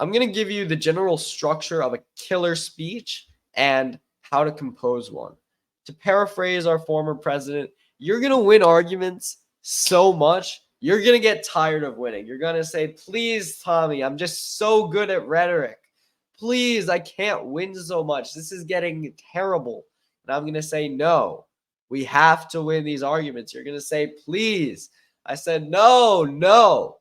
I'm going to give you the general structure of a killer speech and how to compose one. To paraphrase our former president, you're going to win arguments so much, you're going to get tired of winning. You're going to say, please, Tommy, I'm just so good at rhetoric. Please, I can't win so much. This is getting terrible. And I'm going to say, no, we have to win these arguments. You're going to say, please. I said, no.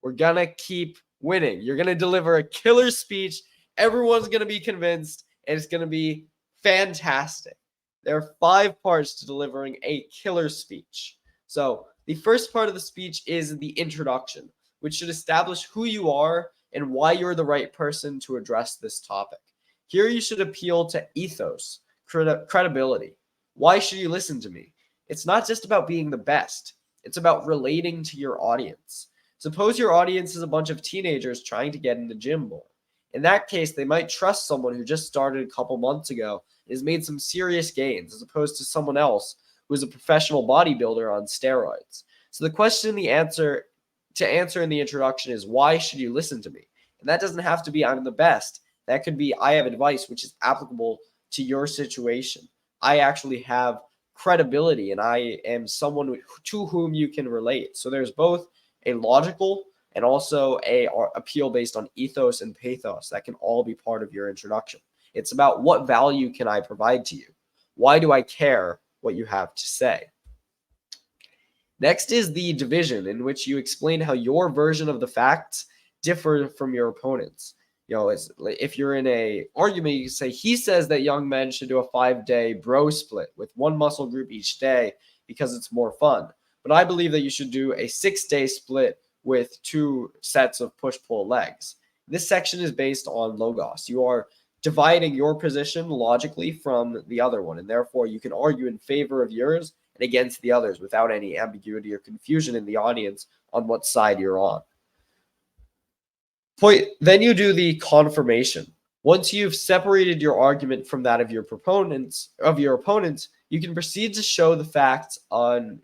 We're going to keep winning. You're going to deliver a killer speech. Everyone's going to be convinced, and it's going to be fantastic. There are 5 parts to delivering a killer speech. So the first part of the speech is the introduction, which should establish who you are and why you're the right person to address this topic. Here you should appeal to ethos, credibility. Why should you listen to me? It's not just about being the best. It's about relating to your audience. Suppose your audience is a bunch of teenagers trying to get in the gym more. In that case, they might trust someone who just started a couple months ago and has made some serious gains, as opposed to someone else who is a professional bodybuilder on steroids. So the question to answer in the introduction is, why should you listen to me? And that doesn't have to be I'm the best. That could be I have advice which is applicable to your situation. I actually have credibility and I am someone to whom you can relate. So there's both a logical and also a appeal based on ethos and pathos that can all be part of your introduction. It's about what value can I provide to you? Why do I care what you have to say? Next is the division, in which you explain how your version of the facts differ from your opponent's. If you're in a argument, you say, he says that young men should do a 5-day bro split with one muscle group each day because it's more fun. But I believe that you should do a 6-day split with 2 sets of push-pull legs. This section is based on logos. You are dividing your position logically from the other one, and therefore you can argue in favor of yours and against the others without any ambiguity or confusion in the audience on what side you're on. Then you do the confirmation. Once you've separated your argument from that of your opponents, you can proceed to show the facts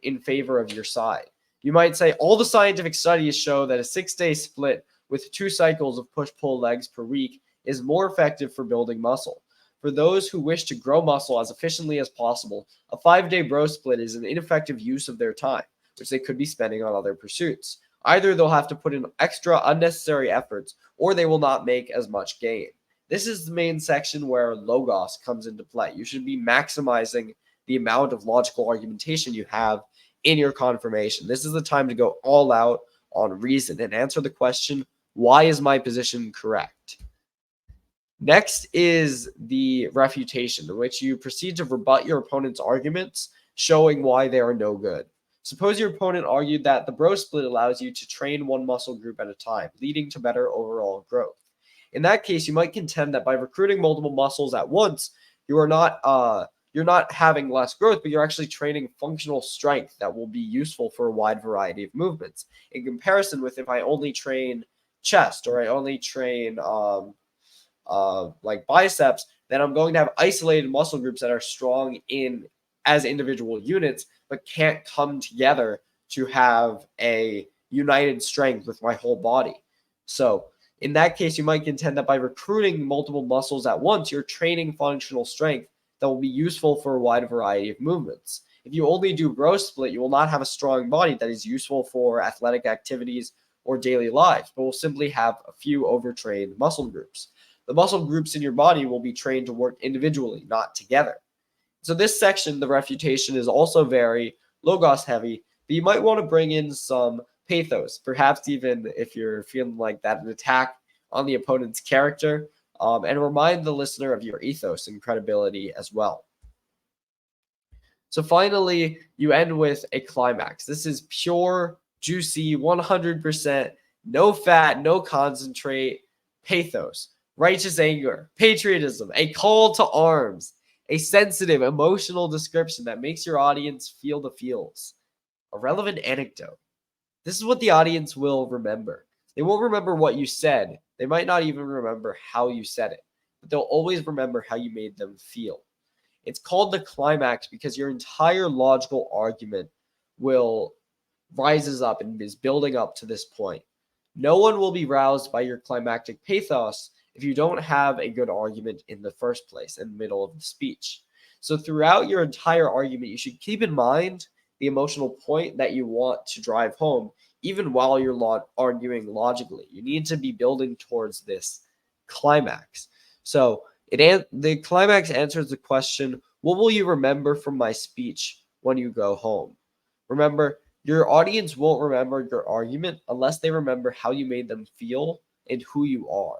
in favor of your side. You might say, all the scientific studies show that a 6-day split with 2 cycles of push-pull legs per week is more effective for building muscle. For those who wish to grow muscle as efficiently as possible, a 5-day bro split is an ineffective use of their time, which they could be spending on other pursuits. Either they'll have to put in extra unnecessary efforts, or they will not make as much gain. This is the main section where logos comes into play. You should be maximizing the amount of logical argumentation you have in your confirmation. This is the time to go all out on reason and answer the question, why is my position correct? Next is the refutation, in which you proceed to rebut your opponent's arguments, showing why they are no good. Suppose your opponent argued that the bro split allows you to train one muscle group at a time, leading to better overall growth. In that case, you might contend that by recruiting multiple muscles at once, you're not having less growth, but you're actually training functional strength that will be useful for a wide variety of movements. In comparison with if I only train chest or I only train like biceps, then I'm going to have isolated muscle groups that are strong as individual units, but can't come together to have a united strength with my whole body. So in that case, you might contend that by recruiting multiple muscles at once, you're training functional strength that will be useful for a wide variety of movements. If you only do bro split, you will not have a strong body that is useful for athletic activities or daily lives, but will simply have a few overtrained muscle groups. The muscle groups in your body will be trained to work individually, not together. So this section, the refutation, is also very logos heavy, but you might want to bring in some pathos, perhaps even if you're feeling like that, an attack on the opponent's character, and remind the listener of your ethos and credibility as well. So finally, you end with a climax. This is pure, juicy, 100%, no fat, no concentrate, pathos, righteous anger, patriotism, a call to arms, a sensitive, emotional description that makes your audience feel the feels, a relevant anecdote. This is what the audience will remember. They won't remember what you said. They might not even remember how you said it, but they'll always remember how you made them feel. It's called the climax because your entire logical argument rises up and is building up to this point. No one will be roused by your climactic pathos if you don't have a good argument in the first place, in the middle of the speech. So throughout your entire argument, you should keep in mind the emotional point that you want to drive home, even while you're arguing logically. You need to be building towards this climax. So the climax answers the question, what will you remember from my speech when you go home? Remember, your audience won't remember your argument unless they remember how you made them feel and who you are.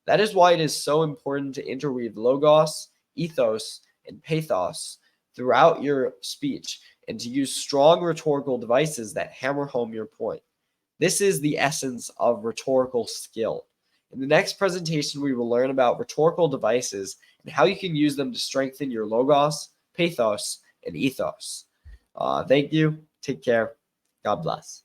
That is why it is so important to interweave logos, ethos, and pathos throughout your speech and to use strong rhetorical devices that hammer home your point. This is the essence of rhetorical skill. In the next presentation, we will learn about rhetorical devices and how you can use them to strengthen your logos, pathos, and ethos. Thank you. Take care. God bless.